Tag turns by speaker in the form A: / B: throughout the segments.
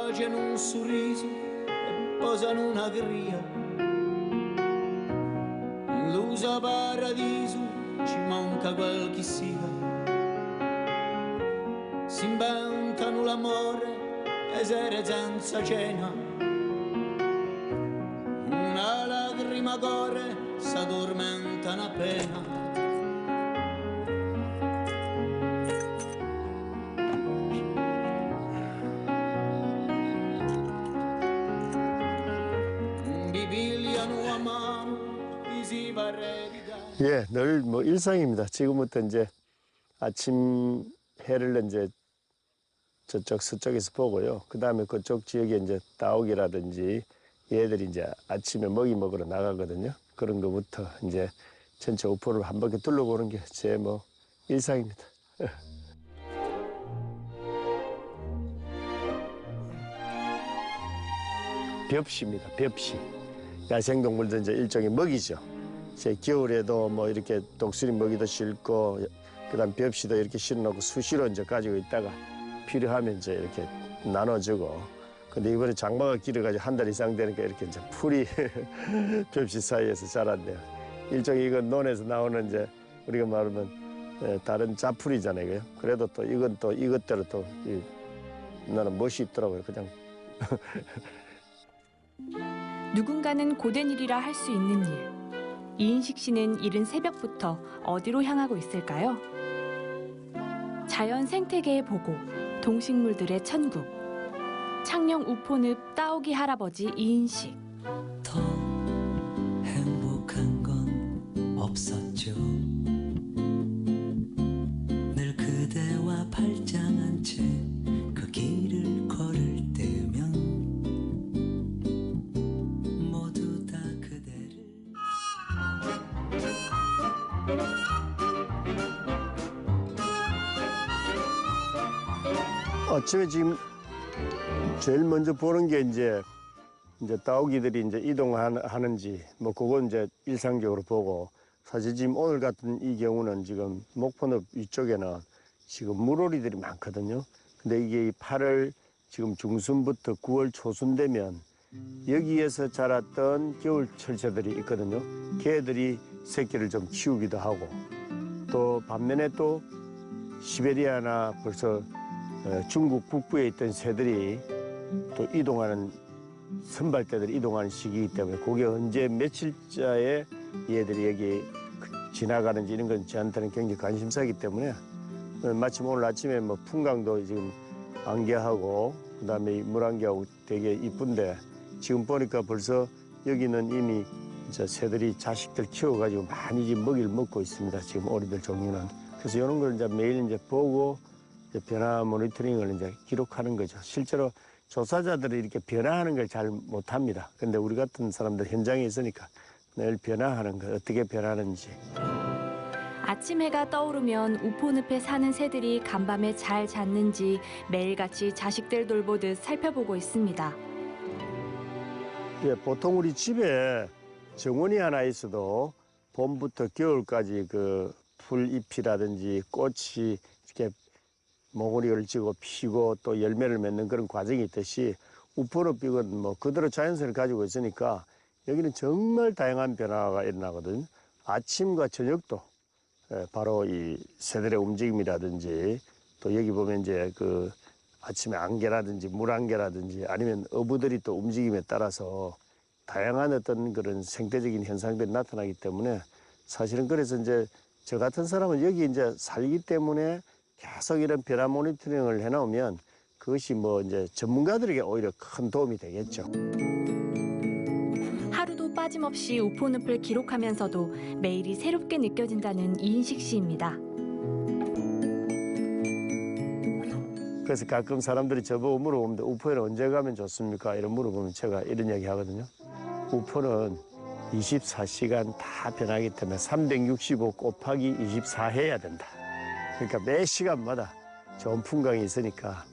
A: baciano un sorriso e posano una gria. Illusa paradiso ci manca qualche sia. Si inventano l'amore e sere senza cena. Una lacrima corre, s'addormenta una pena.
B: 예, 늘 뭐 일상입니다. 지금부터 이제 아침 해를 이제 저쪽 서쪽에서 보고요. 그 다음에 그쪽 지역에 이제 따오기라든지 얘들이 이제 아침에 먹이 먹으러 나가거든요. 그런 거부터 이제 전체 우포를 한 바퀴 둘러보는 게 제 뭐 일상입니다. 벽시입니다. 벽시. 야생동물들 이제 일종의 먹이죠. 이제 겨울에도 뭐 이렇게 독수리 먹이도 싣고, 그다음 벽시도 이렇게 실어놓고 수시로 이제 가지고 있다가 필요하면 이제 이렇게 나눠주고. 근데 이번에 장마가 길어가지고 한 달 이상 되니까 이렇게 이제 풀이 벽시 사이에서 자란대요. 일종의 이건 논에서 나오는 이제 우리가 말하면 다른 자풀이잖아요. 그래도 또 이건 또 이것대로 또 나는 멋이 있더라고요. 그냥.
C: 누군가는 고된 일이라 할 수 있는 일. 이인식 씨는 이른 새벽부터 어디로 향하고 있을까요? 자연 생태계의 보고, 동식물들의 천국. 창녕 우포늪 따오기 할아버지 이인식.
D: 더 행복한 건 없었죠. 늘 그대와 발장한 채 그 길을 걸을 때면 모두 다 그대를.
B: 아침에 지금 제일 먼저 보는 게 이제 따오기들이 이제 이동하는지 뭐 그건 이제 일상적으로 보고, 사실 지금 오늘 같은 이 경우는 지금 목포늪 위쪽에는 지금 물오리들이 많거든요. 근데 이게 8월 지금 중순부터 9월 초순 되면 여기에서 자랐던 겨울 철새들이 있거든요. 걔들이 새끼를 좀 키우기도 하고, 또 반면에 또 시베리아나 벌써 중국 북부에 있던 새들이 또 이동하는, 선발대들이 이동하는 시기이기 때문에 그게 언제 며칠자에 얘들이 여기 지나가는지 이런 건 저한테는 굉장히 관심사이기 때문에, 마침 오늘 아침에 뭐 풍광도 지금 안개하고 그다음에 물안개하고 되게 이쁜데, 지금 보니까 벌써 여기는 이미 이제 새들이 자식들 키워가지고 많이 지금 먹이를 먹고 있습니다. 지금 오리들 종류는. 그래서 이런 걸 이제 매일 이제 보고 이제 변화 모니터링을 이제 기록하는 거죠. 실제로 조사자들이 이렇게 변화하는 걸 잘 못합니다. 근데 우리 같은 사람들 현장에 있으니까 늘 변화하는 거, 어떻게 변하는지.
C: 아침 해가 떠오르면 우포늪에 사는 새들이 간밤에 잘 잤는지 매일같이 자식들 돌보듯 살펴보고 있습니다.
B: 예, 보통 우리 집에 정원이 하나 있어도 봄부터 겨울까지 그 풀잎이라든지 꽃이 이렇게 모고리를 지고 피고 또 열매를 맺는 그런 과정이 있듯이 우포늪은 뭐 그대로 자연성을 가지고 있으니까 여기는 정말 다양한 변화가 일어나거든요. 아침과 저녁도 바로 이 새들의 움직임이라든지, 또 여기 보면 이제 그 아침에 안개라든지 물안개라든지 아니면 어부들이 또 움직임에 따라서 다양한 어떤 그런 생태적인 현상들이 나타나기 때문에, 사실은 그래서 이제 저 같은 사람은 여기 이제 살기 때문에 계속 이런 변화 모니터링을 해놓으면 그것이 뭐 이제 전문가들에게 오히려 큰 도움이 되겠죠.
C: 하루도 빠짐없이 우포늪을 기록하면서도 매일이 새롭게 느껴진다는 이인식 씨입니다.
B: 그래서 가끔 사람들이 저보고 물어보는데 우포에는 언제 가면 좋습니까? 이런 물어보면 제가 이런 얘기 하거든요. 우포는 24시간 다 변하기 때문에 365 곱하기 24 해야 된다. 그러니까 매 시간마다 좋은 풍광이 있으니까,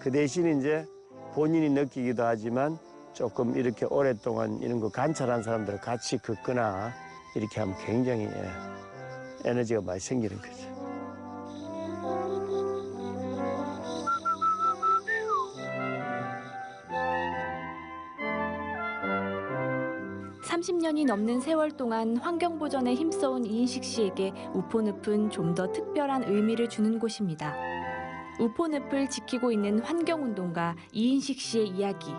B: 그 대신 이제 본인이 느끼기도 하지만 조금 이렇게 오랫동안 이런 거 관찰한 사람들을 같이 걷거나 이렇게 하면 굉장히 에너지가 많이 생기는 거죠.
C: 30년이 넘는 세월 동안 환경보전에 힘써온 이인식 씨에게 우포늪은 좀 더 특별한 의미를 주는 곳입니다. 우포늪을 지키고 있는 환경운동가 이인식 씨의 이야기.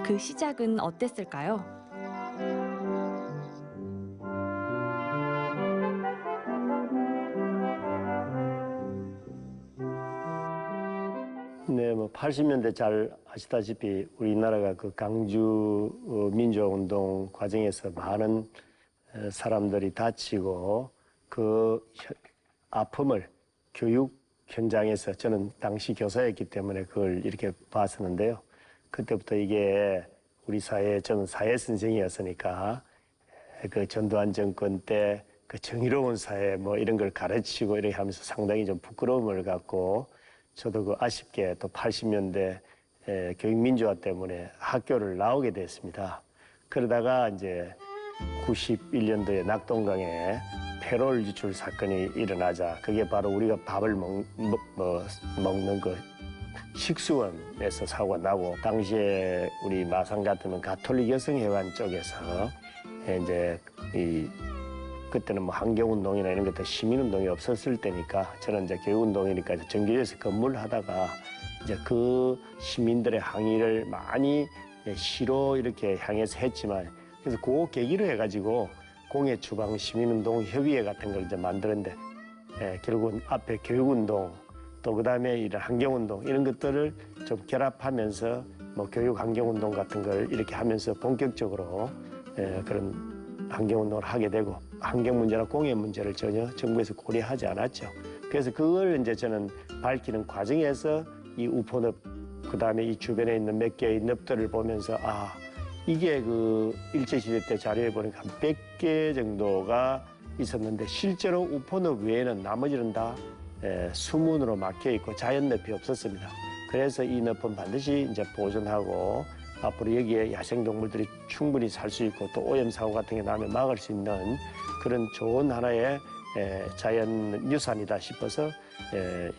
C: 그 시작은 어땠을까요?
B: 네, 뭐 80년대 잘 아시다시피 우리나라가 그 강주 민주화운동 과정에서 많은 사람들이 다치고 그 아픔을 교육 현장에서 저는 당시 교사였기 때문에 그걸 이렇게 봤었는데요. 그때부터 이게 우리 사회, 저는 사회 선생이었으니까 그 전두환 정권 때 그 정의로운 사회 뭐 이런 걸 가르치고 이렇게 하면서 상당히 좀 부끄러움을 갖고 저도 그 아쉽게 또 80년대 교육 민주화 때문에 학교를 나오게 됐습니다. 그러다가 이제 91년도에 낙동강에 폐롤 유출 사건이 일어나자 그게 바로 우리가 밥을 먹는 그 식수원에서 사고가 나고 당시에 우리 마산 같으면 가톨릭 여성회관 쪽에서 이제 그때는 뭐 환경운동이나 이런 것도 시민운동이 없었을 때니까 저는 이제 교육운동이니까 정규직에서 근무를 하다가 이제 그 시민들의 항의를 많이 시로 이렇게 향해서 했지만 그래서 그 계기로 해가지고 공예 주방 시민운동 협의회 같은 걸 이제 만들었는데 결국은 앞에 교육운동 또 그다음에 이런 환경운동 이런 것들을 좀 결합하면서 뭐 교육 환경운동 같은 걸 이렇게 하면서 본격적으로 그런 환경운동을 하게 되고 환경 문제나 공해 문제를 전혀 정부에서 고려하지 않았죠. 그래서 그걸 이제 저는 밝히는 과정에서 이 우포늪 그다음에 이 주변에 있는 몇 개의 늪들을 보면서 아 이게 그 일제시대 때 자료에 보니까 한 100개 정도가 있었는데 실제로 우포늪 외에는 나머지는 다 수문으로 막혀 있고 자연 늪이 없었습니다. 그래서 이 늪은 반드시 이제 보존하고 앞으로 여기에 야생동물들이 충분히 살 수 있고 또 오염사고 같은 게 나면 막을 수 있는 그런 좋은 하나의 자연 유산이다 싶어서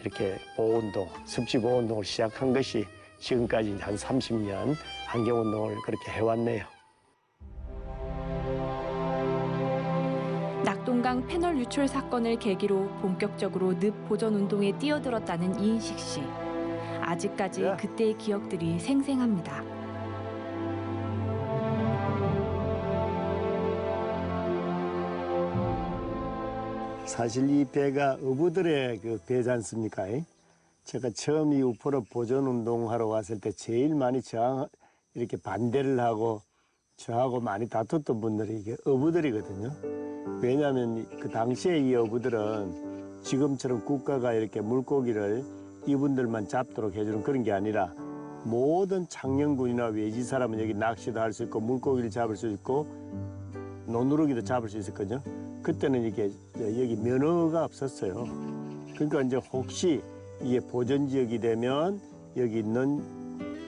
B: 이렇게 보호운동, 습지보호운동을 시작한 것이 지금까지 한 30년 환경운동을 그렇게 해왔네요.
C: 낙동강 패널 유출 사건을 계기로 본격적으로 늪 보전 운동에 뛰어들었다는 이인식 씨. 아직까지 그때의 기억들이 생생합니다.
B: 사실 이 배가 어부들의 그 배지 않습니까? 제가 처음 이 우포늪 보존 운동하러 왔을 때 제일 많이 이렇게 반대를 하고 저하고 많이 다퉜던 분들이 이게 어부들이거든요. 왜냐하면 그 당시에 이 어부들은 지금처럼 국가가 이렇게 물고기를 이분들만 잡도록 해주는 그런 게 아니라 모든 창녕군이나 외지 사람은 여기 낚시도 할 수 있고 물고기를 잡을 수 있고 노누르기도 잡을 수 있었거든요. 그때는 이게 여기 면허가 없었어요. 그러니까 이제 혹시 이게 보전 지역이 되면 여기 있는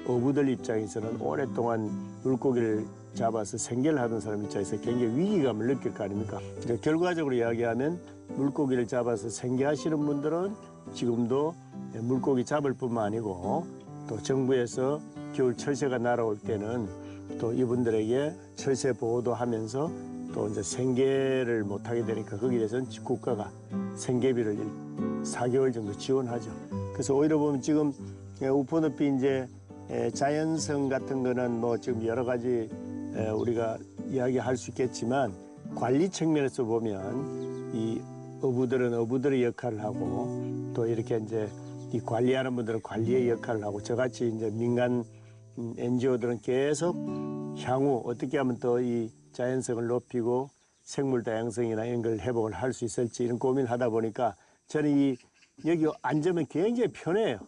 B: 어부들 입장에서는 오랫동안 물고기를 잡아서 생계를 하던 사람 입장에서 굉장히 위기감을 느낄 거 아닙니까? 그러니까 결과적으로 이야기하면 물고기를 잡아서 생계하시는 분들은 지금도 물고기 잡을 뿐만 아니고 또 정부에서 겨울 철새가 날아올 때는 또 이분들에게 철새 보호도 하면서 또 이제 생계를 못하게 되니까 거기에 대해서는 국가가 생계비를 4개월 정도 지원하죠. 그래서 오히려 보면 지금 우포늪이 이제 자연성 같은 거는 뭐 지금 여러 가지 우리가 이야기할 수 있겠지만 관리 측면에서 보면 이 어부들은 어부들의 역할을 하고 또 이렇게 이제 이 관리하는 분들은 관리의 역할을 하고 저같이 이제 민간 NGO들은 계속 향후 어떻게 하면 또 이 자연성을 높이고 생물 다양성이나 이런 걸 회복을 할 수 있을지 이런 고민을 하다 보니까 저는 여기 앉으면 굉장히 편해요.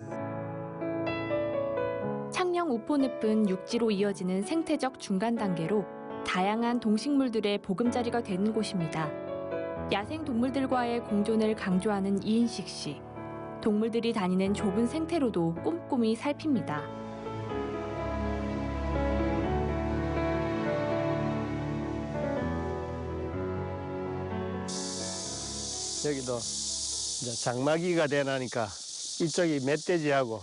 C: 창녕 우포늪은 육지로 이어지는 생태적 중간 단계로 다양한 동식물들의 보금자리가 되는 곳입니다. 야생 동물들과의 공존을 강조하는 이인식 씨. 동물들이 다니는 좁은 생태로도 꼼꼼히 살핍니다.
B: 여기도 이제 장마기가 되나니까 이쪽이 멧돼지하고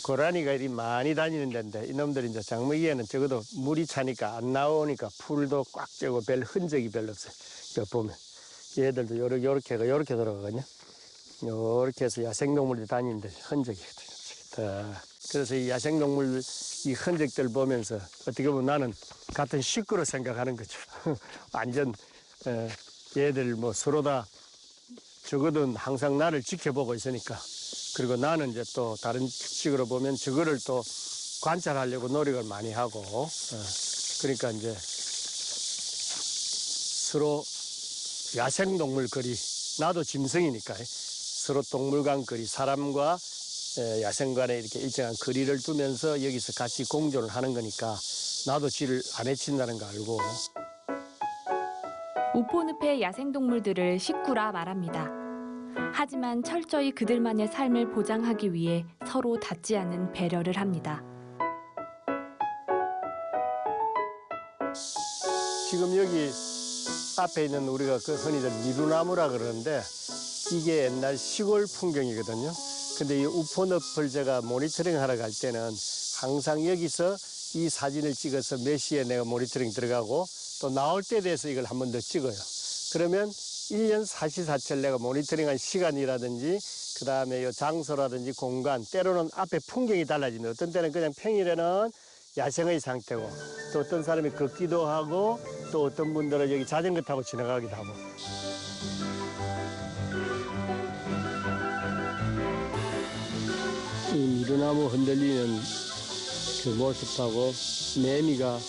B: 고라니가 이리 많이 다니는 데인데 이놈들이 이제 장미기에는 적어도 물이 차니까 안 나오니까 풀도 꽉 쬐고 별 흔적이 별로 없어요. 여기 보면 얘들도 요렇게 들어가거든요. 요렇게 해서 야생동물들이 다니는데 흔적이 있거든요. 그래서 이 야생동물 이 흔적들 보면서 어떻게 보면 나는 같은 식구로 생각하는 거죠. 완전 얘들 뭐 서로 다 적어도 항상 나를 지켜보고 있으니까. 그리고 나는 이제 또 다른 식으로 보면 저거를 또 관찰하려고 노력을 많이 하고 그러니까 이제 서로 야생동물 거리 나도 짐승이니까 서로 동물간 거리 사람과 야생 간에 이렇게 일정한 거리를 두면서 여기서 같이 공존을 하는 거니까 나도 지를 안 해친다는 거 알고.
C: 우포늪의 야생동물들을 식구라 말합니다. 하지만 철저히 그들만의 삶을 보장하기 위해 서로 닿지 않는 배려를 합니다.
B: 지금 여기 앞에 있는 우리가 그 흔히들 미루나무라 그러는데 이게 옛날 시골 풍경이거든요. 근데 이 우포늪을 제가 모니터링 하러 갈 때는 항상 여기서 이 사진을 찍어서 몇 시에 내가 모니터링 들어가고 또 나올 때에 대해서 이걸 한 번 더 찍어요. 그러면 1년 사시사철 내가 모니터링한 시간이라든지 그다음에 요 장소라든지 공간 때로는 앞에 풍경이 달라집니다. 어떤 때는 그냥 평일에는 야생의 상태고 또 어떤 사람이 걷기도 하고 또 어떤 분들은 여기 자전거 타고 지나가기도 하고. 이 미루나무 흔들리는 그 모습하고 매미가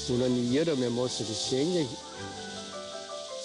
B: 우는 이 여름의 모습이 굉장히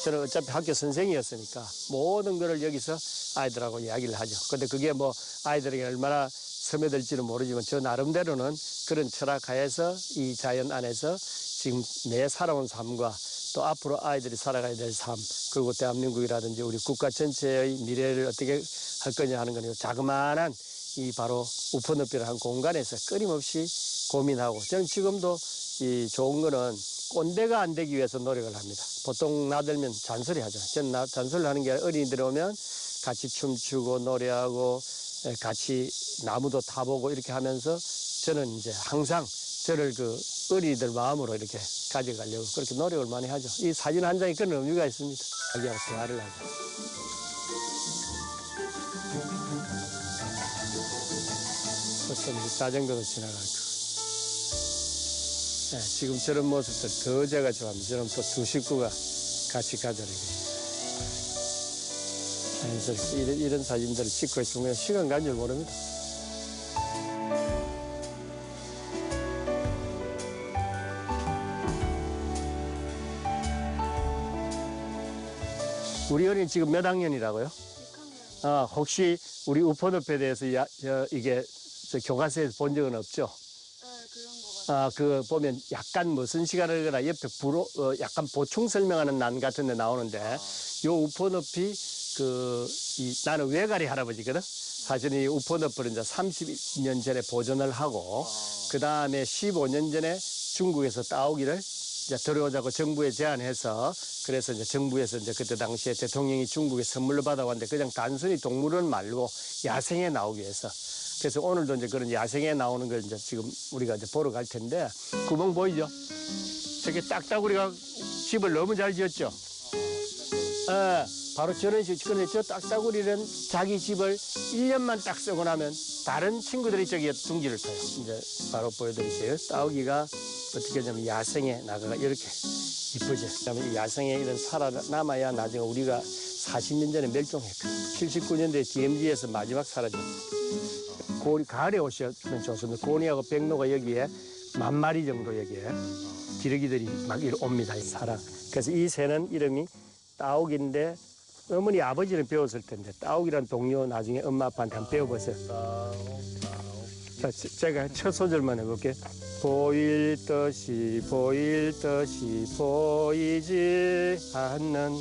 B: 저는 어차피 학교 선생이었으니까 모든 거를 여기서 아이들하고 이야기를 하죠. 근데 그게 뭐 아이들에게 얼마나 스며들지는 모르지만 저 나름대로는 그런 철학하에서 이 자연 안에서 지금 내 살아온 삶과 또 앞으로 아이들이 살아가야 될 삶 그리고 대한민국이라든지 우리 국가 전체의 미래를 어떻게 할 거냐 하는 거는 자그마한 이 바로 우포늪이라는 공간에서 끊임없이 고민하고 저는 지금도 이 좋은 거는 꼰대가 안 되기 위해서 노력을 합니다. 보통 나들면 잔소리 하죠. 저는 잔소리를 하는 게 아니라 어린이들 오면 같이 춤추고 노래하고 같이 나무도 타보고 이렇게 하면서 저는 이제 항상 저를 그 어린이들 마음으로 이렇게 가져가려고 그렇게 노력을 많이 하죠. 이 사진 한 장에 그런 의미가 있습니다. 자기하고 대화를 하죠. 벌써 이제 자전거도 지나갈 거고. 네, 지금 저런 모습들 더 제가 좋아합니다. 저는 또 두 식구가 같이 가자 이렇게. 자연스럽게 이런 사진들을 찍고 있으면 시간 간 줄 모릅니다. 우리 어린이 지금 몇 학년이라고요? 6학년. 혹시 우리 우포늪에 대해서 이게 교과서에서 본 적은 없죠? 그 보면 약간 무슨 시간을 거나 옆에 약간 보충 설명하는 난 같은 데 나오는데 요 우포늪이 나는 외가리 할아버지거든. 사실 이 우포늪을 이제 30년 전에 보존을 하고 그 다음에 15년 전에 중국에서 따오기를 이제 들어오자고 정부에 제안해서 그래서 이제 정부에서 이제 그때 당시에 대통령이 중국에 선물로 받아왔는데 그냥 단순히 동물원 말고 야생에 나오기 위해서 그래서 오늘도 이제 그런 야생에 나오는 걸 이제 지금 우리가 이제 보러 갈 텐데 구멍 보이죠? 저게 딱따구리가 집을 너무 잘 지었죠? 바로 저런 식으로. 그런데 저 딱따구리는 자기 집을 1년만 딱 쓰고 나면 다른 친구들이 저기에 둥지를 타요. 이제 바로 보여드릴게요. 따오기가 어떻게 하냐면 야생에 나가가 이렇게 이쁘죠. 그다음에 이 야생에 이런 살아남아야 나중에 우리가 40년 전에 멸종했거든요. 79년도에 DMZ에서 마지막 사라졌어요. 가을에 오시면 좋습니다. 고니하고 백로가 여기에 10,000마리 정도 여기에 기러기들이 막 옵니다. 이 사람. 그래서 이 새는 이름이 따오기인데 어머니 아버지는 배웠을 텐데 따오기란 동료 나중에 엄마 아빠한테 한번 배워보세요. 자, 제가 첫 소절만 해볼게요. 보일 듯이 보이지 않는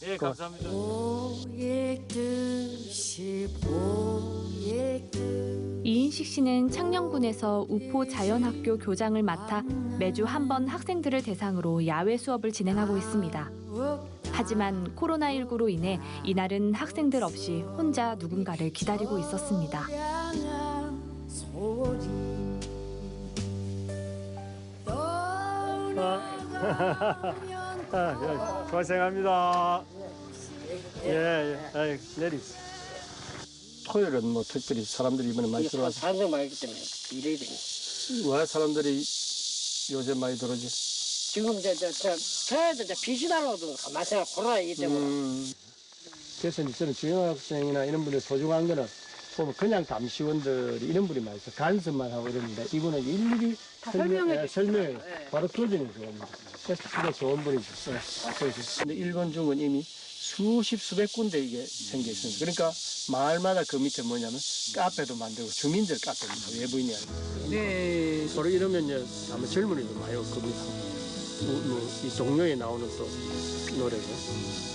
E: 예, 감사합니다.
F: 보일 듯이 보일 듯
C: 이인식 씨는 창녕군에서 우포 자연학교 교장을 맡아 매주 한 번 학생들을 대상으로 야외 수업을 진행하고 있습니다. 하지만 코로나19로 인해 이날은 학생들 없이 혼자 누군가를 기다리고 있었습니다.
F: 향한
B: 고생합니다. 예. 내리. 토요일은 뭐 특별히 사람들이 이번에 많이 들어와서.
G: 사람들 많이 있기 때문에 일해야 되니.
B: 왜 사람들이 요새 많이 들어오지?
G: 지금 저희도 비시달라도 가만 생각 코로나이기 때문에.
B: 그래서 이제 저는 주영 학생이나 이런 분들 소중한 거는 보면 그냥 감시원들이 이런 분이 많이 있어. 간섭만 하고 이러는데 이분은 일일이 설명해. 바로 도전이 좋습니다. 그래서 되게 좋은 분이죠. 근데 일본 중은 이미 수백 군데 이게 생겨 있습니다. 그러니까 마을마다 그 밑에 뭐냐면 카페도 만들고 주민들 카페입니다. 외부인이 아니고.
H: 네.
B: 서로 이러면 이제 아마 젊은이도 많이 올 겁니다. 이 동료에 나오는 또 노래고.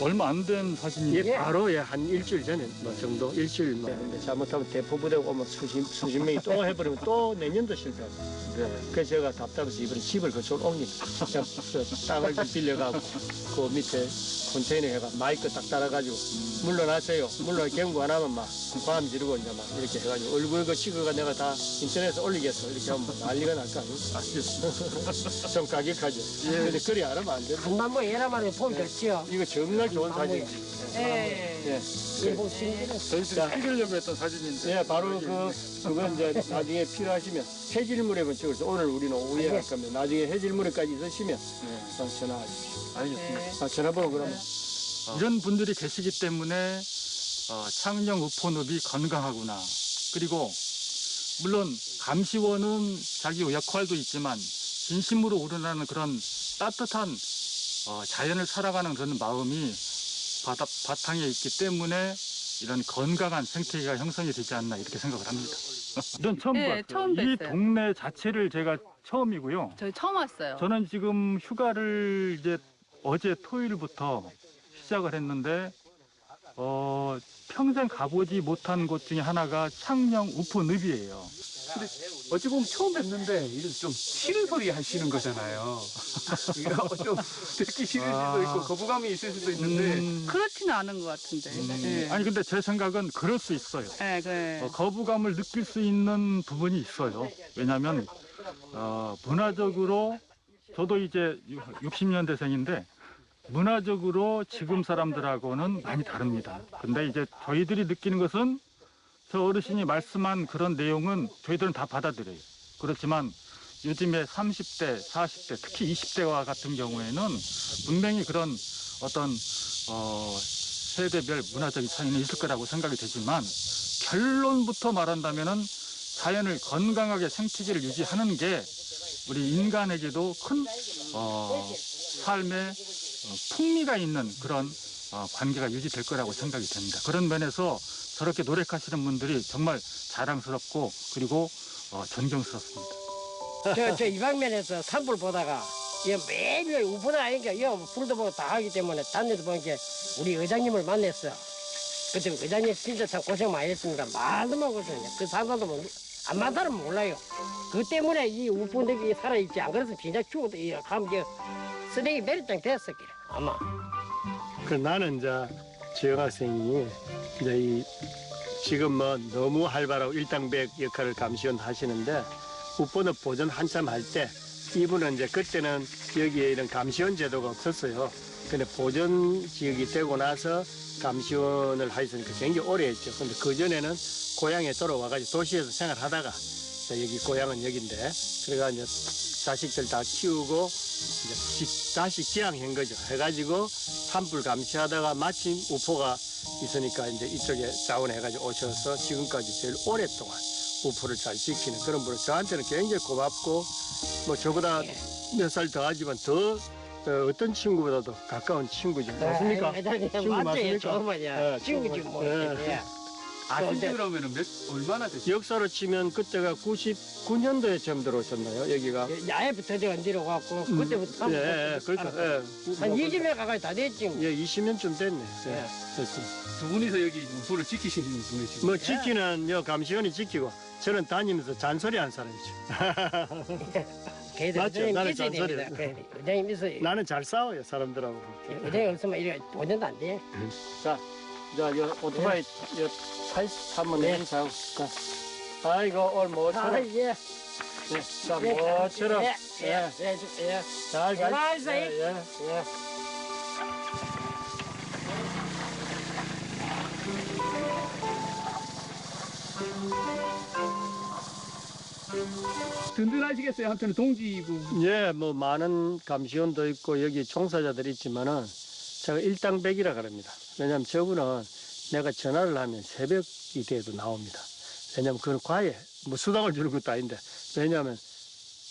E: 얼마 안 된 사진이.
B: 바로 한 일주일 전에 뭐 정도 일주일 뭐. 근데 잘못하면 대포부대 오면 수십 명이 또 해버리면 또 내년도 실패하고. 그래서 제가 답답해서 이번에 집을 그쪽으로 옮깁니다. 땅을 좀 빌려가고 그 밑에 컨테이너 해가 마이크 딱 달아가지고 물러나세요. 물러나 경고 안 하면 막 고함 지르고 이제 막 이렇게 해가지고 얼굴 그 찍어가 내가 다 인터넷에 올리겠어. 이렇게 하면 난리가 날 거 아니에요. 좀 가격하죠. 근데 그리 안 하면 안 돼요.
G: 한번 얘라만 보면 좋지요.
B: 이거 정말 좋은 사진이지.
G: 예. 일본 시민들은
E: 저희들이 찍으려고 했던 사진인데.
B: 예, 바로 그건 이제 나중에 필요하시면 해질물에 찍어서 오늘 우리는 오후에 할 겁니다. 나중에 해질물에까지 있으시면 전화하십시오.
E: 알겠습니다.
B: 전화번호 그러면.
E: 이런 분들이 계시기 때문에 창녕 우포늪이 건강하구나. 그리고 물론 감시원은 자기 역할도 있지만 진심으로 우러나는 그런 따뜻한 자연을 살아가는 그런 마음이 바탕에 있기 때문에 이런 건강한 생태계가 형성이 되지 않나 이렇게 생각을 합니다. 이건 처음 봤어요.
H: 처음
E: 이
H: 뵀어요.
E: 동네 자체를 제가 처음이고요.
H: 저희 처음 왔어요.
E: 저는 지금 휴가를 이제 어제 토요일부터 시작을 했는데 평생 가보지 못한 곳 중에 하나가 창녕 우포늪이에요.
I: 어찌 보면 처음 뵀는데 이런 좀 싫은 소리 하시는 거잖아요. 이거 좀 듣기 싫을 수도 있고 거부감이 있을 수도 있는데
H: 그렇지는 않은 것 같은데. 네.
E: 아니 근데 제 생각은 그럴 수 있어요.
H: 네, 그래.
E: 거부감을 느낄 수 있는 부분이 있어요. 왜냐하면 문화적으로 저도 이제 60년대생인데 문화적으로 지금 사람들하고는 많이 다릅니다. 근데 이제 저희들이 느끼는 것은 저 어르신이 말씀한 그런 내용은 저희들은 다 받아들여요. 그렇지만 요즘에 30대, 40대, 특히 20대와 같은 경우에는 분명히 그런 어떤 세대별 문화적인 차이는 있을 거라고 생각이 되지만 결론부터 말한다면은 자연을 건강하게 생태계를 유지하는 게 우리 인간에게도 큰 삶의 풍미가 있는 그런 관계가 유지될 거라고 생각이 됩니다. 그런 면에서 저렇게 노력하시는 분들이 정말 자랑스럽고 그리고 존경스럽습니다.
G: 저 이 방면에서 산불 보다가 매일 우보다 아니까 불도 보고 다 하기 때문에 단내도 보니까 우리 의장님을 만났어. 그때 의장님 진짜 참 고생 많이 했습니다. 말도 못 고생했네. 그 사람도 안 만나면 몰라요. 그 때문에 이 우포늪이 살아있지. 안 그래서 진짜 죽어도 가면 쓰레기 매립장 됐었길 아마.
B: 그 나는 이제 지영 학생이 이제 지금 뭐 너무 활발하고 일당백 역할을 감시원 하시는데 우포늪 보전 한참 할 때 이분은 이제 그때는 여기에 이런 감시원 제도가 없었어요. 근데 보전 지역이 되고 나서 감시원을 하셨으니까 굉장히 오래 했죠. 근데 그전에는 고향에 돌아와가지고 도시에서 생활하다가 여기 고향은 여긴데 그래가 이제 자식들 다 키우고 이제 다시 기양한 거죠. 해가지고 산불 감시하다가 마침 우포가 있으니까 이제 이쪽에 자원해가지고 오셔서 지금까지 제일 오랫동안 우포를 잘 지키는 그런 분은 저한테는 굉장히 고맙고 뭐 저보다 몇 살 더 하지만 더 어떤 친구보다도 가까운 친구죠. 맞습니까? 친구 맞습니까?
G: 정말이야. 친구지 뭐.
I: 아신지 그러면은 얼마나 됐어요?
B: 역사로 치면 그때가 99년도에 처음 들어오셨나요? 여기가?
G: 야외부터 제가 내려가고 그때부터
B: 그러니까
G: 한 20년 가까이 다 됐지.
B: 20년쯤 됐네. 됐습니다.
I: 두 분이서 여기 우포를 지키시는 분이시고
B: 뭐 지키는 감시원이 지키고 저는 다니면서 잔소리하는 사람이죠. 맞죠? 나는 잔소리.
G: 의장님 있어요.
B: 나는 잘 싸워요 사람들하고.
G: 의장님 없으면 이래 보전도 안 돼.
B: 자, 오토바이 타이 한번 내리자고. 아이고 오늘 뭐
G: 아, 예.
B: 네. 자, 뭐처럼. 잘 가. 예.
I: 든든하시겠어요. 한편은 동지고.
B: 예, 뭐 많은 감시원도 있고 여기 종사자들이 있지만은 제가 일당백이라 그럽니다. 왜냐하면 저분은 내가 전화를 하면 새벽이 돼도 나옵니다. 왜냐하면 그건 과외, 뭐 수당을 주는 것도 아닌데, 왜냐하면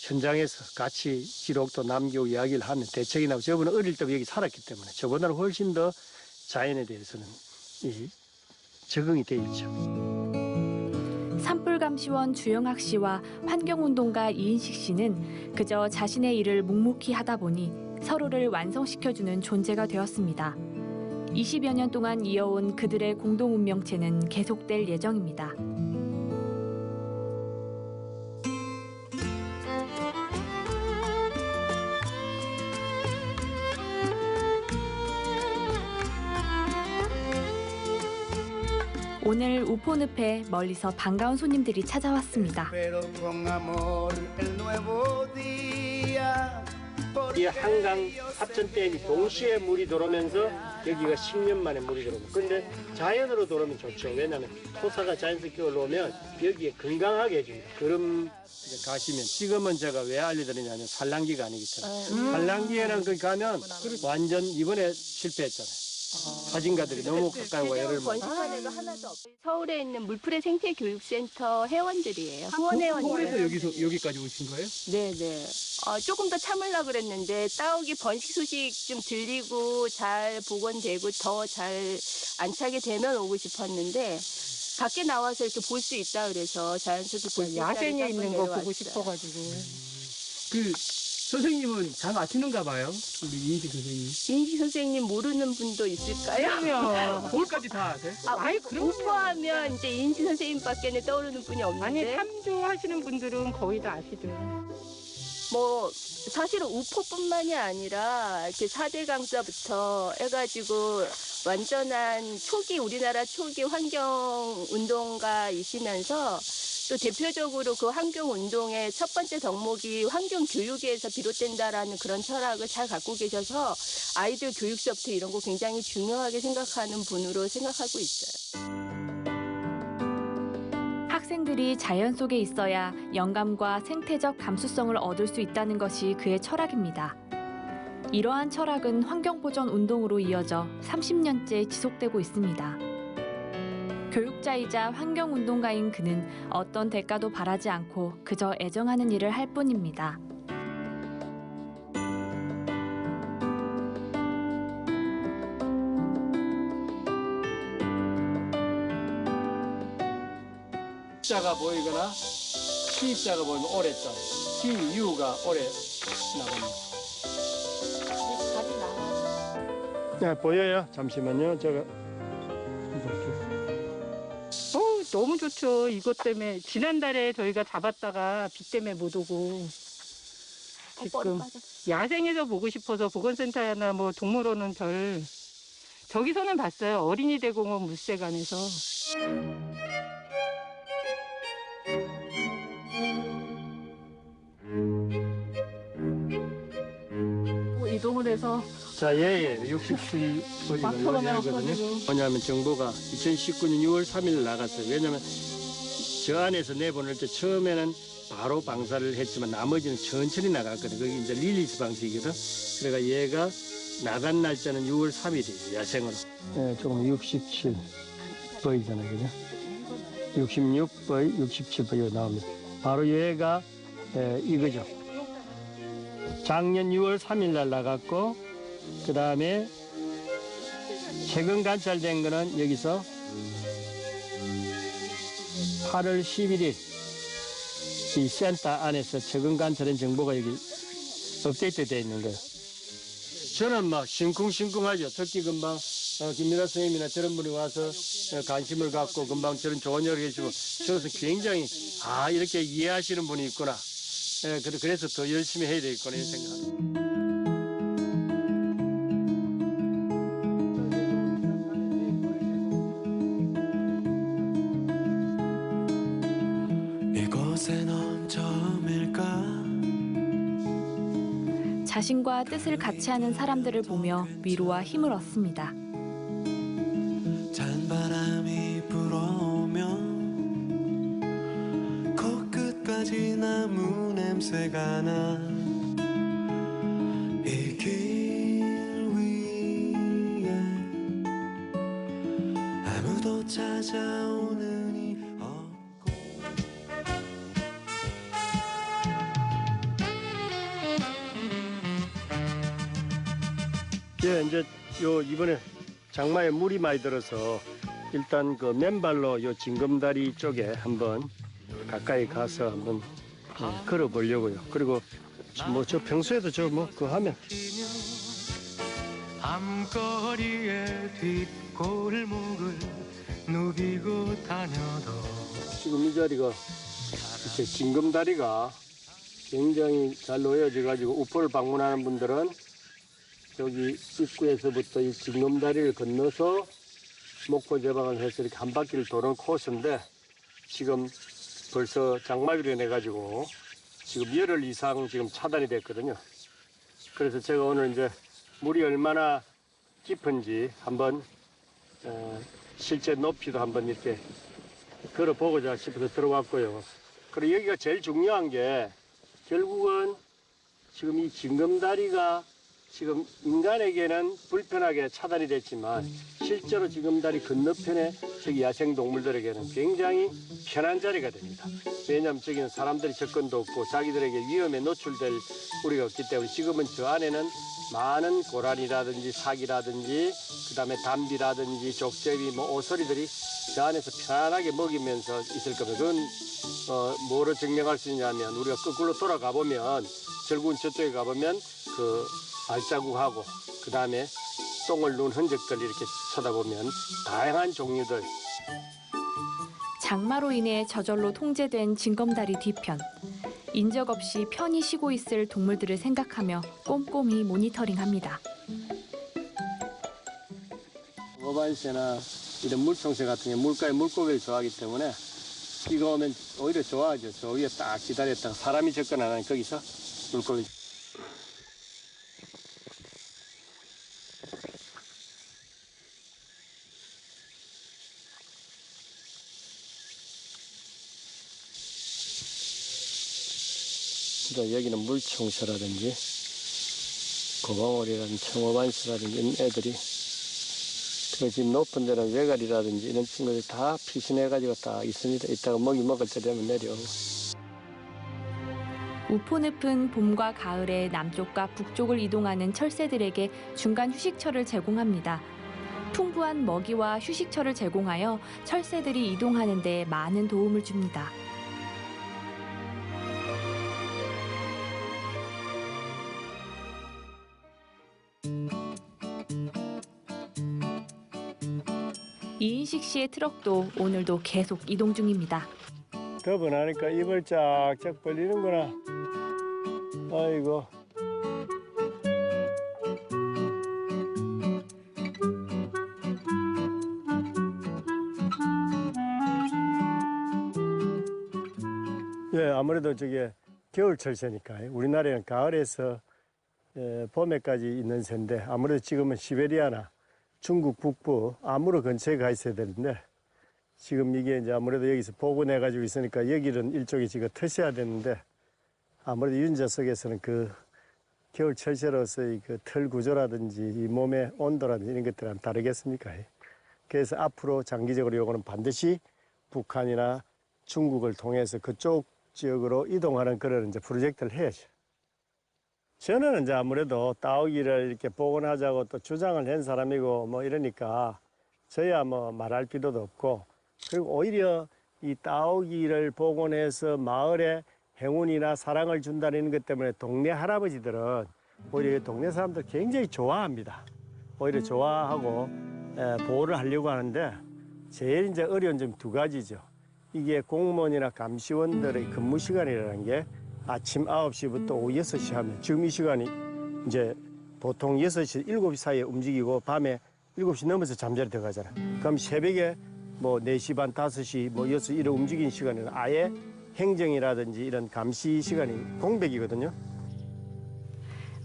B: 현장에서 같이 기록도 남기고 이야기를 하면 대책이 나고, 저분은 어릴 때부터 여기 살았기 때문에 저보다는 훨씬 더 자연에 대해서는 적응이 돼 있죠.
C: 산불감시원 주영학 씨와 환경운동가 이인식 씨는 그저 자신의 일을 묵묵히 하다 보니 서로를 완성시켜주는 존재가 되었습니다. 20여 년 동안 이어온 그들의 공동 운명체는 계속될 예정입니다. 오늘 우포늪에 멀리서 반가운 손님들이 찾아왔습니다.
B: 이 한강 합천댐이 동시에 물이 들어오면서 여기가 10년 만에 물이 들어옵니다. 그런데 자연으로 들어오면 좋죠. 왜냐하면 토사가 자연스럽게 올라오면 여기에 건강하게 해줍니다. 그럼 가시면, 지금은 제가 왜 알려드리냐면 산란기가 아니기 때문에. 산란기에는 거기 가면 완전 이번에 실패했잖아요. 사진가들이 너무 가까이 와 열을
J: 번식한 애가 하나도 없어요. 서울에 있는 물풀의 생태교육센터 회원들이에요. 후원 회원이에요.
I: 서울에서 여기까지 오신 거예요?
J: 네네. 조금 더 참으려 그랬는데 따오기 번식 소식 좀 들리고 잘 복원되고 더 잘 안차게 되면 오고 싶었는데 밖에 나와서 이렇게 볼 수 있다 그래서 자연스럽게 볼 수 있다.
G: 야생에 있는 거 보고 싶어가지고.
I: 선생님은 잘 아시는가 봐요. 우리 이인식 선생님.
J: 이인식 선생님 모르는 분도 있을까요?
I: 뭘까지 다 아세요?
J: 우포하면 이제 이인식 선생님밖에 떠오르는 분이 없는데.
G: 아니 탐조하시는 분들은 거의 다 아시죠.
J: 뭐 사실은 우포뿐만이 아니라 이렇게 4대 강사부터 해가지고 완전한 우리나라 초기 환경운동가이시면서 또 대표적으로 그 환경운동의 첫 번째 덕목이 환경교육에서 비롯된다라는 그런 철학을 잘 갖고 계셔서 아이들 교육서부터 이런 거 굉장히 중요하게 생각하는 분으로 생각하고 있어요.
C: 학생들이 자연 속에 있어야 영감과 생태적 감수성을 얻을 수 있다는 것이 그의 철학입니다. 이러한 철학은 환경보전 운동으로 이어져 30년째 지속되고 있습니다. 교육자이자 환경운동가인 그는 어떤 대가도 바라지 않고 그저 애정하는 일을 할 뿐입니다.
B: 자가 보이거나 시자가 보이면 오래자, 시유가 오래 나옵니다. 네, 보여요? 잠시만요. 제가
G: 너무 좋죠. 이것 때문에 지난달에 저희가 잡았다가 비 때문에 못 오고 지금 야생에서 보고 싶어서 보건센터나 뭐 동물원은 저기서는 봤어요. 어린이 대공원 물색안에서. 이동을 해서
B: 자, 67번이거든요. 뭐냐면 정보가 2019년 6월 3일 나갔어요. 왜냐면 저 안에서 내보낼 때 처음에는 바로 방사를 했지만 나머지는 천천히 나갔거든요. 그게 이제 릴리스 방식이거든. 그러니까 얘가 나간 날짜는 6월 3일이에요. 야생으로. 네, 조금 67 보이잖아요. 그죠? 66번, 67번 나옵니다. 바로 얘가 이거죠. 작년 6월 3일 날 나갔고, 그 다음에 최근 관찰된 거는 여기서 8월 11일 이 센터 안에서 최근 관찰된 정보가 여기 업데이트 되어 있는 거예요. 저는 막 심쿵심쿵하죠. 특히 금방 김민아 선생님이나 저런 분이 와서 관심을 갖고 금방 저런 좋은 얘기를 해주고, 저것은 굉장히 이렇게 이해하시는 분이 있구나. 그래서 더 열심히 해야 되겠구나 이런 생각합니다.
D: 이곳에 넌 처음일
C: 자신과 뜻을 같이 하는 사람들을 보며 위로와 힘을 얻습니다.
D: 찬바람이 불어오면 코끝까지 나무 냄새가 나 이 길 위에 아무도 찾아오는 이 없고
B: 예, 이제 요 이번에 장마에 물이 많이 들어서 일단 그 맨발로 요 징검다리 쪽에 한번 가까이 가서 한번 걸어 보려고요. 그리고 뭐 저 평소에도 저 뭐 그 하면
D: 밤거리의 뒷골목을 누비고 다녀도
B: 지금 이 자리가 이렇게 징검다리가 굉장히 잘 놓여져 가지고 우포를 방문하는 분들은 여기 입구에서부터 이 징검다리를 건너서 목포 제방을 해서 이렇게 한 바퀴를 도는 코스인데 지금 벌써 장마비로 인해 가지고 지금 열흘 이상 지금 차단이 됐거든요. 그래서 제가 오늘 이제 물이 얼마나 깊은지 한번 실제 높이도 한번 이렇게 걸어보고자 싶어서 들어왔고요. 그리고 여기가 제일 중요한 게 결국은 지금 이 징검다리가 지금 인간에게는 불편하게 차단이 됐지만 실제로 징검다리 건너편에 저기 야생동물들에게는 굉장히 편한 자리가 됩니다. 왜냐하면 저기는 사람들이 접근도 없고 자기들에게 위험에 노출될 우리가 없기 때문에 지금은 저 안에는 많은 고라니라든지 사기라든지 그다음에 담비라든지 족제비 뭐 오소리들이 저 안에서 편안하게 먹이면서 있을 겁니다. 그건 뭐로 증명할 수 있냐면 우리가 거꾸로 돌아가 보면 결국은 저쪽에 가보면 그 발자국하고 그 다음에 똥을 누운 흔적들 이렇게 쳐다보면 다양한 종류들.
C: 장마로 인해 저절로 통제된 징검다리 뒤편. 인적 없이 편히 쉬고 있을 동물들을 생각하며 꼼꼼히 모니터링합니다.
B: 어반새나 이런 물총새 같은 게 물가에 물고기를 좋아하기 때문에 비가 오면 오히려 좋아하죠. 저 위에 딱 기다렸다가 사람이 접근 안 하니 거기서 물고기. 여기는 물총새라든지 고방오리라든지 청어반새라든지 이런 애들이 그 집 높은 데는 외가리라든지 이런 친구들이 다 피신해가지고 딱 있습니다. 이따가 먹이 먹을 때 되면 내려오고.
C: 우포늪은 봄과 가을에 남쪽과 북쪽을 이동하는 철새들에게 중간 휴식처를 제공합니다. 풍부한 먹이와 휴식처를 제공하여 철새들이 이동하는 데 많은 도움을 줍니다. 이인식 씨의 트럭도 오늘도 계속 이동 중입니다.
B: 더워 나니까 입을 쫙쫙 벌리는구나. 아이고. 예, 아무래도 저게 겨울 철새니까 우리나라에는 가을에서 봄에까지 있는 새인데 아무래도 지금은 시베리아나 중국 북부 아무로 근처에 가 있어야 되는데 지금 이게 이제 아무래도 여기서 복원해 가지고 있으니까 여기는 일종의 지금 터셔야 되는데 아무래도 윤자석에서는 그 겨울 철새로서의 그 털 구조라든지 이 몸의 온도라든지 이런 것들은 다르겠습니까? 그래서 앞으로 장기적으로 요거는 반드시 북한이나 중국을 통해서 그쪽 지역으로 이동하는 그런 이제 프로젝트를 해야죠. 저는 이제 아무래도 따오기를 이렇게 복원하자고 또 주장을 한 사람이고 뭐 이러니까 저야 뭐 말할 필요도 없고 그리고 오히려 이 따오기를 복원해서 마을에 행운이나 사랑을 준다는 것 때문에 동네 할아버지들은 오히려 동네 사람들 굉장히 좋아합니다. 오히려 좋아하고 보호를 하려고 하는데 제일 이제 어려운 점 두 가지죠. 이게 공무원이나 감시원들의 근무 시간이라는 게 아침 9시부터 오후 6시 하면 지금 이 시간이 이제 보통 6시, 7시 사이에 움직이고 밤에 7시 넘어서 잠자리 들어가잖아요. 그럼 새벽에 뭐 4시 반, 5시, 뭐 6시 이런 움직이는 시간에는 아예 행정이라든지 이런 감시 시간이 공백이거든요.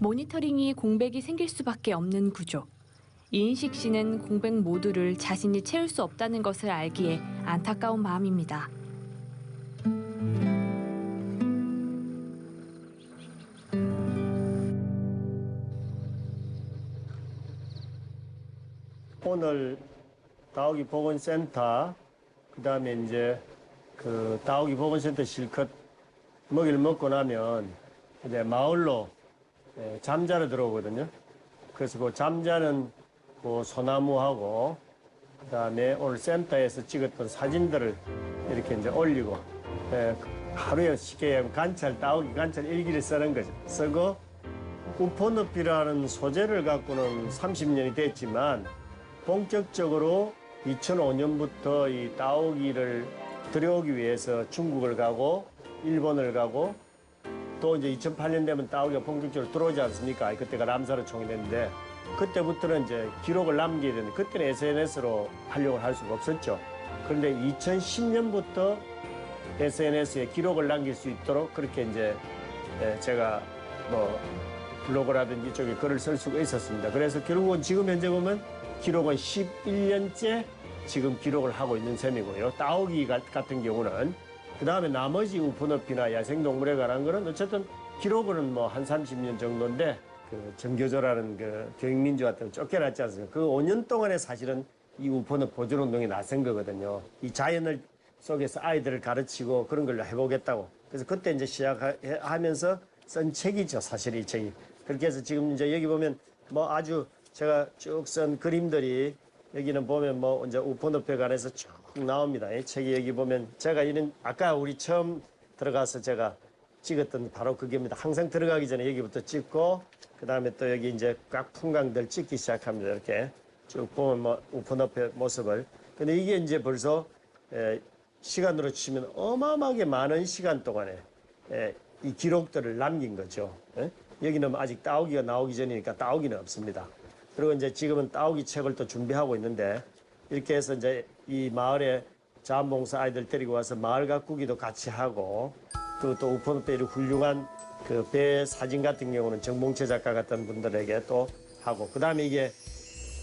C: 모니터링이 공백이 생길 수밖에 없는 구조. 이인식 씨는 공백 모두를 자신이 채울 수 없다는 것을 알기에 안타까운 마음입니다.
B: 오늘 다오기 보건센터, 그다음에 이제 그 다오기 보건센터 실컷 먹이를 먹고 나면 이제 마을로 잠자러 들어오거든요. 그래서 그 잠자는 그 소나무하고 그다음에 오늘 센터에서 찍었던 사진들을 이렇게 이제 올리고 하루에 쉽게 얘기하면 관찰, 다오기 관찰 일기를 쓰는 거죠. 쓰고 우포늪이라는 소재를 갖고는 30년이 됐지만 본격적으로 2005년부터 이 다오기를 들여오기 위해서 중국을 가고 일본을 가고 또 이제 2008년 되면 다오기가 본격적으로 들어오지 않습니까? 그때가 람사르 총회인데 그때부터는 이제 기록을 남겨야 되는데 그때는 SNS로 활용을 할 수가 없었죠. 그런데 2010년부터 SNS에 기록을 남길 수 있도록 그렇게 이제 제가 뭐 블로그라든지 이쪽에 글을 쓸 수가 있었습니다. 그래서 결국은 지금 현재 보면 기록은 11년째 지금 기록을 하고 있는 셈이고요. 다오기 같은 경우는 그 다음에 나머지 우포늪이나 야생동물에 관한 거는 어쨌든 기록은 뭐 한 30년 정도인데 그 정교조라는 그 교육민주화 때문에 쫓겨났지 않습니까? 그 5년 동안에 사실은 이 우포늪 보존운동이 나선 거거든요. 이 자연을 속에서 아이들을 가르치고 그런 걸 해보겠다고. 그래서 그때 이제 시작하면서 쓴 책이죠, 사실 이 책이. 그렇게 해서 지금 이제 여기 보면 뭐 아주 제가 쭉 쓴 그림들이 여기는 보면 뭐 이제 우포늪에 관해서 쭉 나옵니다. 이 책이 여기 보면 제가 이런 아까 우리 처음 들어가서 제가 찍었던 바로 그게입니다. 항상 들어가기 전에 여기부터 찍고 그 다음에 또 여기 이제 각 풍광들 찍기 시작합니다. 이렇게 쭉 보면 뭐 우포늪의 모습을. 근데 이게 이제 벌써 시간으로 치면 어마어마하게 많은 시간 동안에 이 기록들을 남긴 거죠. 여기는 아직 다오기가 나오기 전이니까 다오기는 없습니다. 그리고 이제 지금은 다오기 책을 또 준비하고 있는데 이렇게 해서 이제 이 마을에 자원봉사 아이들 데리고 와서 마을 가꾸기도 같이 하고 그리고 또 우포늪에 이런 훌륭한 그 배 사진 같은 경우는 정봉채 작가 같은 분들에게 또 하고 그 다음에 이게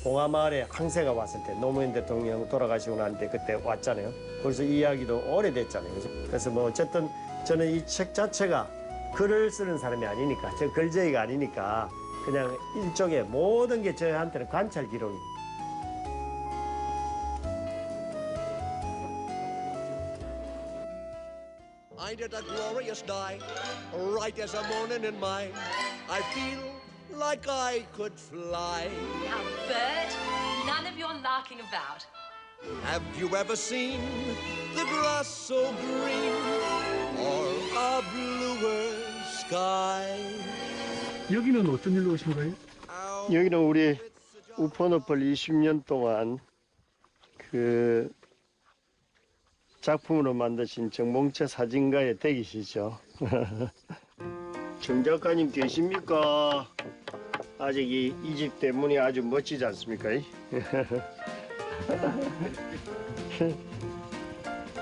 B: 봉화마을에 항세가 왔을 때 노무현 대통령 돌아가시고 난 뒤에 그때 왔잖아요. 그래서 이 이야기도 오래됐잖아요. 그래서 뭐 어쨌든 저는 이 책 자체가 글을 쓰는 사람이 아니니까 저 글쟁이가 아니니까 그냥 일종의 모든 게 저한테는 관찰 기록입니다.
K: I did a glorious night, right as a morning in mine. I feel like I could fly.
L: Now, Bert, none of your larking about.
K: Have you ever seen the grass so green or a bluer sky?
I: 여기는 어떤 일로 오신 거예요?
B: 여기는 우리 우포늪을 20년 동안 그 작품으로 만드신 정봉채 사진가의 댁이시죠. 정 작가님 계십니까? 아직 이 집 대문이 아주 멋지지 않습니까?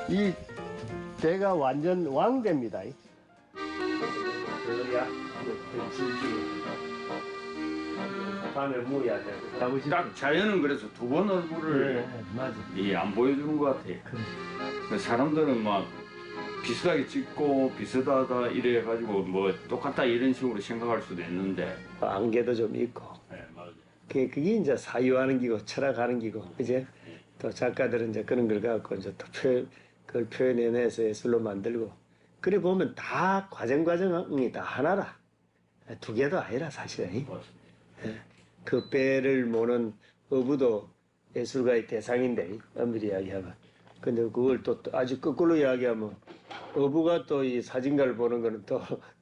B: 이 대가 완전 왕대입니다. 반을 무야 돼.
M: 딱 자연은 그래서 두 번 얼굴을 안 보여주는 것 같아요. 사람들은 막 비슷하게 찍고 비슷하다 이래 가지고 뭐 똑같다 이런 식으로 생각할 수도 있는데
B: 안개도 좀 있고.
M: 네, 맞아요.
B: 그게 이제 사유하는 기고 철학하는 기고 이제 또 작가들은 이제 그런 걸 갖고 이제 또 그걸 표현해내서 예술로 만들고 그래 보면 다 과정이 다 하나라. 두 개도 아니라 사실은. 그 배를 모는 어부도 예술가의 대상인데 엄밀히 이야기하면. 근데 그걸 또 아주 거꾸로 이야기하면 어부가 또 이 사진가를 보는 거는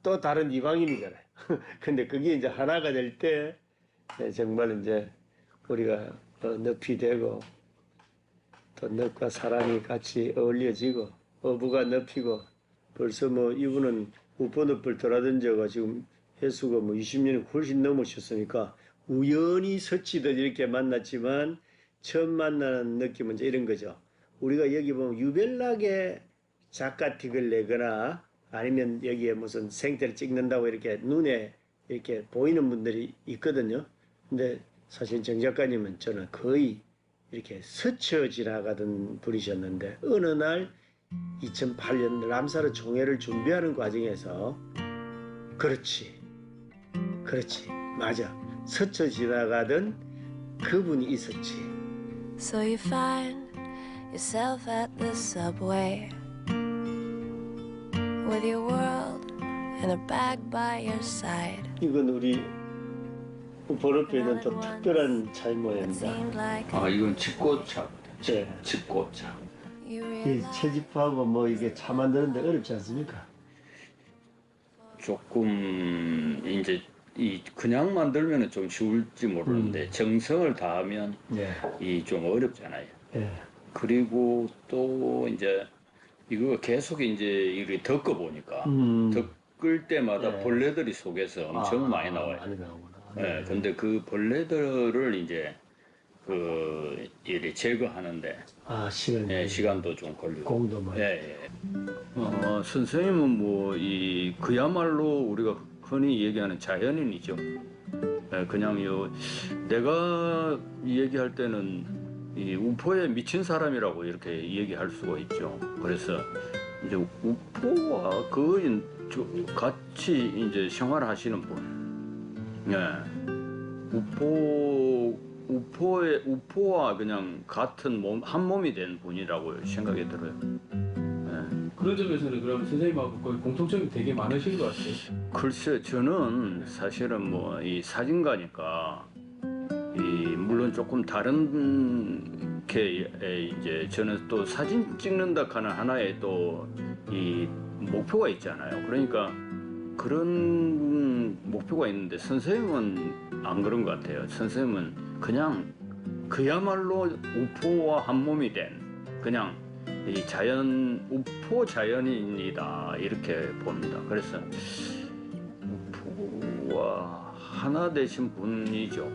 B: 또 다른 이방인이잖아요. 근데 그게 이제 하나가 될 때 정말 이제 우리가 늪이 되고 또 늪과 사람이 같이 어울려지고 어부가 늪이고 벌써 뭐 이분은 우포늪을 돌아든 지가 지금 횟수가 뭐 20년이 훨씬 넘으셨으니까 우연히 스치듯 이렇게 만났지만 처음 만나는 느낌은 이제 이런 거죠. 우리가 여기 보면 유별나게 작가틱을 내거나 아니면 여기에 무슨 생태를 찍는다고 이렇게 눈에 이렇게 보이는 분들이 있거든요. 근데 사실 정 작가님은 저는 거의 이렇게 스쳐 지나가던 분이셨는데 어느 날 2008년 람사르 총회를 준비하는 과정에서 그렇지 맞아 스쳐 지나가던 그분이 있었지.
F: So you find yourself at the subway with your world in a bag by your side.
B: 이건 우리 번호표에 있는 또 특별한 차이 모양입니다.
M: 아 이건 집고차.
B: 네.
M: 집고차.
B: 이 채집하고 뭐 이게 차 만드는데 어렵지 않습니까?
M: 조금 이제 이 그냥 만들면은 좀 쉬울지 모르는데 정성을 다하면 이 좀 어렵잖아요. 그리고 또 이제 이거 계속 이제 이렇게 덮어 보니까 덮을 때마다 벌레들이 속에서 엄청 많이 나와요.
B: 많이 나오구나.
M: 네, 근데 그 벌레들을 이제 그 이렇게 제거하는데 시간도 좀 걸리고
B: 공도 많이.
M: 선생님은 뭐 이 그야말로 우리가 흔히 얘기하는 자연인이죠. 그냥 내가 얘기할 때는 이 우포에 미친 사람이라고 이렇게 얘기할 수가 있죠. 그래서 이제 우포와 거의 같이 이제 생활하시는 분. 우포와 그냥 같은 한 몸이 된 분이라고 생각이 들어요.
I: 그런 점에서는 그럼 선생님하고 거의 공통점이 되게 많으신 것 같아요.
M: 글쎄, 저는 사실은 뭐 이 사진가니까 물론 조금 다른 게 이제 저는 또 사진 찍는다 하는 하나의 또 이 목표가 있잖아요. 그러니까 그런 목표가 있는데 선생님은 안 그런 것 같아요. 선생님은 그냥 그야말로 우포와 한 몸이 된 그냥 이 우포 자연인이다 이렇게 봅니다. 그래서 우포와 하나 되신 분이죠.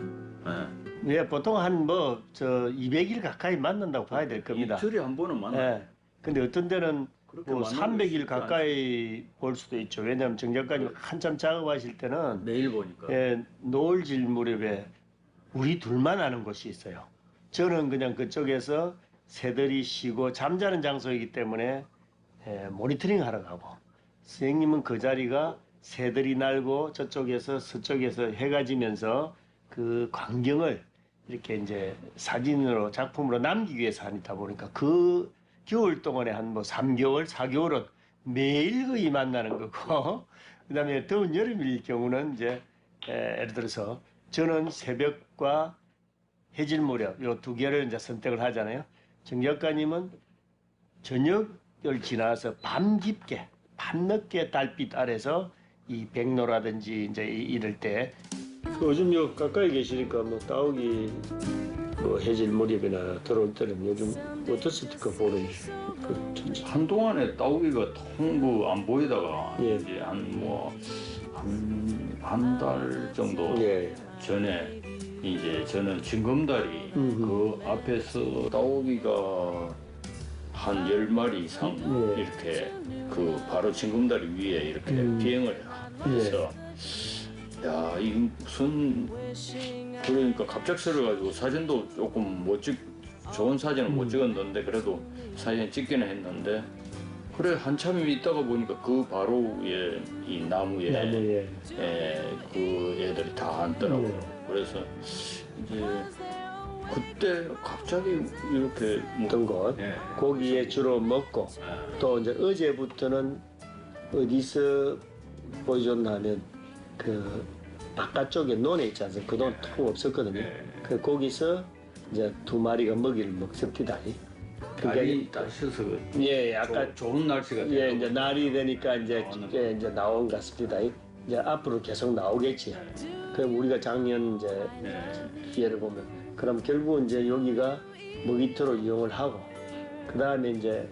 B: 보통 한 200일 가까이 만난다고 봐야 될 겁니다.
M: 이틀에 한 번은 만나요.
B: 근데 어떤 데는 뭐 300일 가까이 볼 수도 있죠. 왜냐하면 정 작가님 한참 작업하실 때는
M: 매일 보니까
B: 노을질 무렵에 우리 둘만 아는 곳이 있어요. 저는 그냥 그쪽에서 새들이 쉬고 잠자는 장소이기 때문에 모니터링 하러 가고 선생님은 그 자리가 새들이 날고 저쪽에서 서쪽에서 해가 지면서 그 광경을 이렇게 이제 사진으로 작품으로 남기기 위해서 하다 보니까 그 겨울 동안에 한 3개월, 4개월은 매일 거의 만나는 거고 그다음에 더운 여름일 경우는 이제 예를 들어서 저는 새벽과 해질 무렵 요 두 개를 이제 선택을 하잖아요. 정 작가님은 저녁을 지나서 밤 깊게 밤늦게 달빛 아래서 이 백로라든지 이제 이럴 때 요즘 가까이 계시니까 뭐 따오기 해질 무렵이나 들어올 때는 요즘 어떻습니까 보는지?
M: 한동안에 따오기가 통 안 보이다가 이제 한 달 정도 전에 이제 저는 징검다리 그 앞에서 따오기가 한 10마리 이상 이렇게 그 바로 징검다리 위에 이렇게 비행을 해서 야 이게 무슨 그러니까 갑작스러워가지고 사진도 조금 좋은 사진은 못 찍었는데 그래도 사진 찍기는 했는데 그래 한참 있다가 보니까 그 바로 위에 이 나무에 그 애들이 다 앉더라고요. 그래서 이제 그때 갑자기 이렇게
B: 어떤 것 고기에 주로 먹고 또 이제 어제부터는 어디서 보여줬나 하면 그 바깥쪽에 논에 있지 않습니까? 그동안 통 없었거든요. 그 거기서 이제 2마리가 먹이를 먹습니다.
M: 날이 따셔서
B: 아까
M: 좋은 날씨가
B: 이제 날이 되니까 이제 나온 것 같습니다. 이제 앞으로 계속 나오겠지. 그럼 우리가 작년 이제 기회를 보면 그럼 결국은 이제 여기가 먹이터로 이용을 하고 그 다음에 이제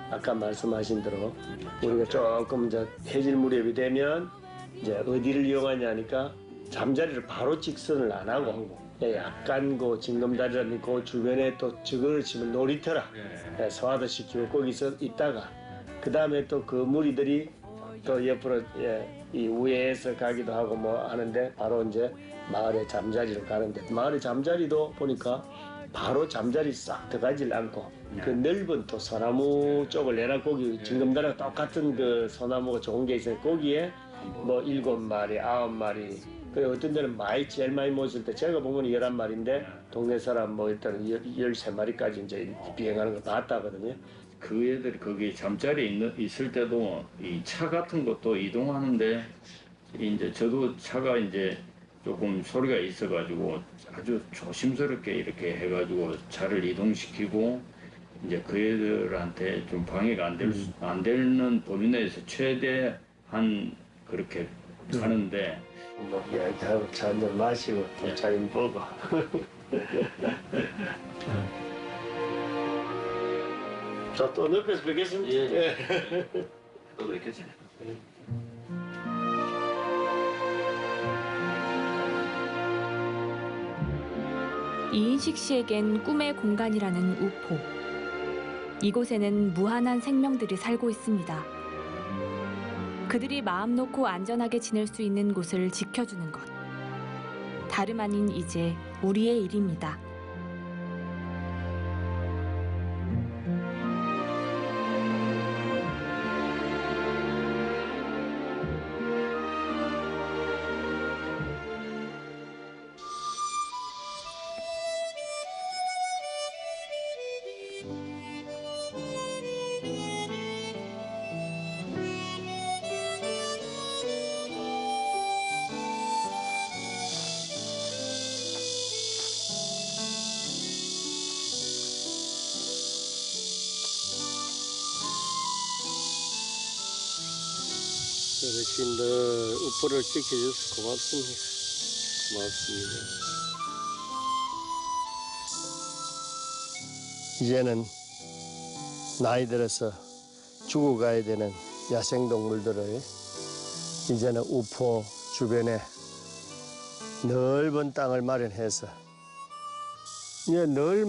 B: 아까 말씀하신 대로 우리가 조금 이제 해질 무렵이 되면 이제 어디를 이용하냐니까 잠자리를 바로 직선을 안 하고 약간 그 징검다리라는 그 주변에 또 저거를 치면 놀이터라 소화도 시키고 거기서 있다가 그 다음에 또 그 무리들이 또 옆으로 이 우회해서 가기도 하고 뭐 하는데 바로 이제 마을의 잠자리로 가는데 마을의 잠자리도 보니까 바로 잠자리 싹 들어가질 않고 그 넓은 또 소나무 쪽을 내라 거기 징검다리랑 똑같은 그 소나무가 좋은 게 있어요. 거기에 뭐 7마리, 9마리 그 어떤 데는 제일 많이 모실 때 제가 본 건 11마리인데 동네 사람 뭐 일단 13마리까지 이제 비행하는 거 봤다거든요.
M: 그 애들이 거기 잠자리에 있을 때도 이 차 같은 것도 이동하는데 이제 저도 차가 이제 조금 소리가 있어가지고 아주 조심스럽게 이렇게 해가지고 차를 이동시키고 이제 그 애들한테 좀 방해가 안 되는 범위 내에서 최대한 그렇게 하는데
B: 뭐 이야기하고 차 한잔 마시고 또 차임 보고 자, 또 옆에서 뵙겠습니다.
M: 예. 또 뵙겠습니다.
C: 이인식 씨에겐 꿈의 공간이라는 우포. 이곳에는 무한한 생명들이 살고 있습니다. 그들이 마음 놓고 안전하게 지낼 수 있는 곳을 지켜주는 것. 다름 아닌 이제 우리의 일입니다.
B: 어르신들 우포를 지켜줘서 고맙습니다. 고맙습니다. 이제는 나이 들어서 죽어가야 되는 야생동물들을 이제는 우포 주변에 넓은 땅을 마련해서 이제 늘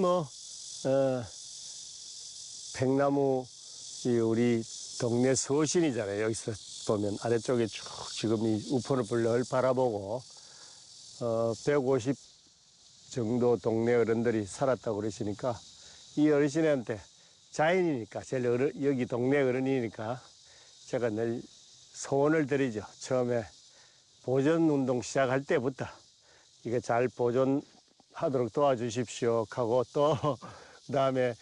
B: 백나무 우리 동네 서신이잖아요. 여기서 보면 아래쪽에 쭉 지금 이 우포늪을 늘 바라보고 150 정도 동네 어른들이 살았다고 그러시니까 이 어르신한테 자연이니까 제일 여기 동네 어른이니까 제가 늘 소원을 드리죠. 처음에 보존 운동 시작할 때부터 이거 잘 보존하도록 도와주십시오 하고 또 그다음에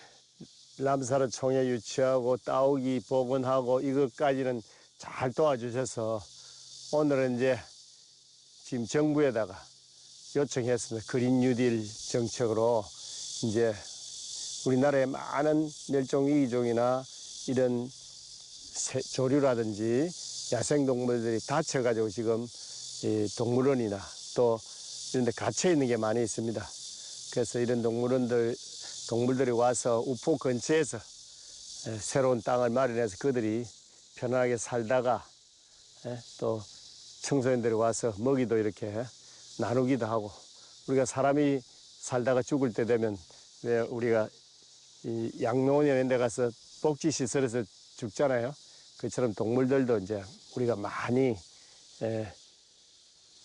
B: 람사르 총회 유치하고 따오기 복원하고 이것까지는 잘 도와주셔서 오늘은 이제 지금 정부에다가 요청했습니다. 그린 뉴딜 정책으로 이제 우리나라의 많은 멸종 위기종이나 이런 조류라든지 야생동물들이 다쳐가지고 지금 이 동물원이나 또 이런 데 갇혀 있는 게 많이 있습니다. 그래서 이런 동물들이 와서 우포 근처에서 새로운 땅을 마련해서 그들이 편안하게 살다가 또 청소년들이 와서 먹이도 이렇게 나누기도 하고 우리가 사람이 살다가 죽을 때 되면 왜 우리가 이 양로원이나 이런 데 가서 복지시설에서 죽잖아요. 그처럼 동물들도 이제 우리가 많이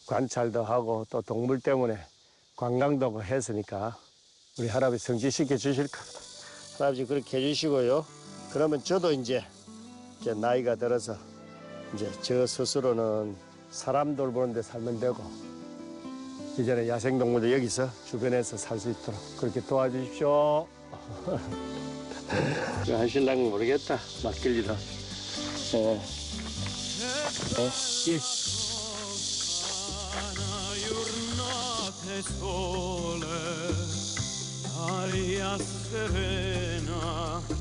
B: 관찰도 하고 또 동물 때문에 관광도 했으니까 우리 할아버지 성취시켜 주실 겁니다. 할아버지 그렇게 해주시고요. 그러면 저도 이제 나이가 들어서 이제 저 스스로는 사람 돌보는 데 살면 되고 이제는 야생동물도 여기서 주변에서 살 수 있도록 그렇게 도와주십시오. 하실랑은 모르겠다. 맡길리다. 예.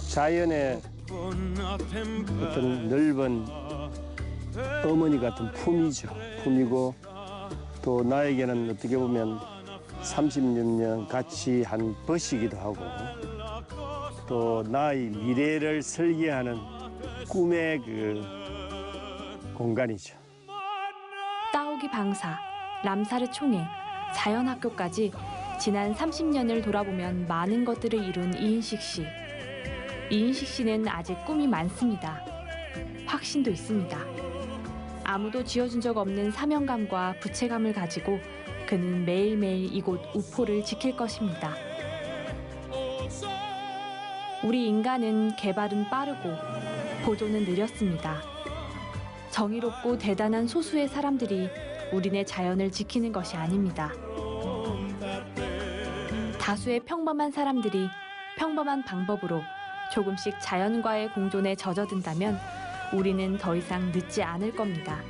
B: 자연의 어떤 넓은 어머니 같은 품이죠. 품이고 또 나에게는 어떻게 보면 30년 같이 한 벗이기도 하고 또 나의 미래를 설계하는 꿈의 그 공간이죠.
C: 따오기 방사, 람사르 총회, 자연학교까지 지난 30년을 돌아보면 많은 것들을 이룬 이인식 씨. 이인식 씨는 아직 꿈이 많습니다. 확신도 있습니다. 아무도 지어준 적 없는 사명감과 부채감을 가지고 그는 매일매일 이곳 우포를 지킬 것입니다. 우리 인간은 개발은 빠르고 보존은 느렸습니다. 정의롭고 대단한 소수의 사람들이 우리네 자연을 지키는 것이 아닙니다. 다수의 평범한 사람들이 평범한 방법으로 조금씩 자연과의 공존에 젖어든다면 우리는 더 이상 늦지 않을 겁니다.